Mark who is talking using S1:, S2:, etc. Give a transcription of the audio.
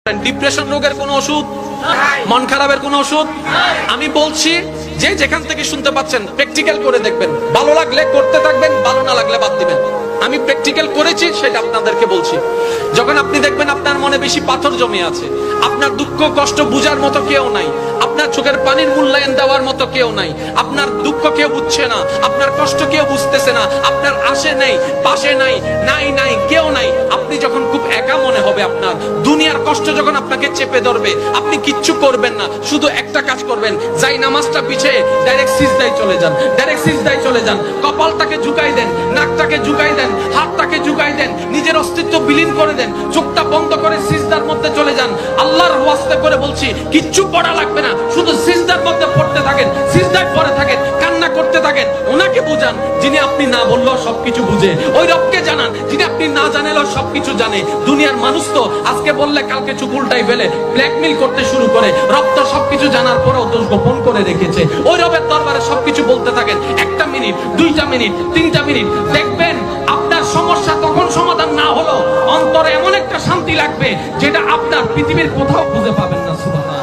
S1: Depression রোগের কোনো ওষুধ, মন খারাপের কোনো ওষুধ আমি বলছি যে যেখান থেকে শুনতে পাচ্ছেন প্র্যাকটিক্যাল করে দেখবেন, ভালো লাগলে করতে থাকবেন, ভালো না লাগলে বাদ দিবেন। আমি প্র্যাকটিক্যাল করেছি সেটা আপনাদেরকে বলছি। যখন আপনি দেখবেন আপনার মনে বেশি পাথর জমে আছে, আপনার দুঃখ কষ্ট বুঝার মতো কেউ নাই, আপনার চোখের পানির মূল্যায়ন দেওয়ার মতো কেউ নাই, আপনার দুঃখ কেউ বুঝছে না, আপনার কষ্ট কেউ বুঝতেছে না, আপনার আশে নেই পাশে নাই নাই নাই কেউ নাই, আপনি যখন খুব একা মনে হবে, আপনার দুনিয়ার কষ্ট যখন আপনাকে চেপে ধরবে, আপনি কিচ্ছু করবেন না, শুধু একটা কাজ করবেন, যাই নামাজটা পিছিয়ে ডাইরেক্ট সিজদায় চলে যান, ডাইরেক্ট সিজদায় চলে যান, কপালটাকে ঝুঁকাই দেন, নাকটাকে ঝুঁকাই দেন, হাতটাকে ঝুঁকাই দেন, নিজের অস্তিত্ব বিলীন করে দেন, চোখটা বন্ধ করে সিজদার মধ্যে চলে যান। আল্লাহর ওয়াস্তে করে বলছি, কিচ্ছু পড়া লাগবে না, শুধু সিজদার মধ্যে পড়তে থাকেন, সিজদায় পড়ে থাকেন, কান্না করতে থাকেন। ওনাকে বুঝান যিনি আপনি না বললেও সবকিছু বুঝে, ওই রবকে জানান যিনি আপনি না জানালেও সবকিছু জানে। দুনিয়ার মানুষ তো আজকে বললে কালকে চুপ উল্টাই ফেলে, ব্ল্যাকমেল করতে শুরু করে। রব তো সবকিছু জানার পরেও দোষ গোপন করে রেখেছে। ওই রবের দরবারে সবকিছু বলতে থাকেন, 1টা মিনিট 2টা মিনিট 3টা মিনিট, দেখবেন আপনার সমস্যা তখন সমাধান না হলো অন্তরে এমন একটা শান্তি লাগবে যেটা আপনার পৃথিবীর কোথাও খুঁজে পাবেন না। সুবহানাল্লাহ।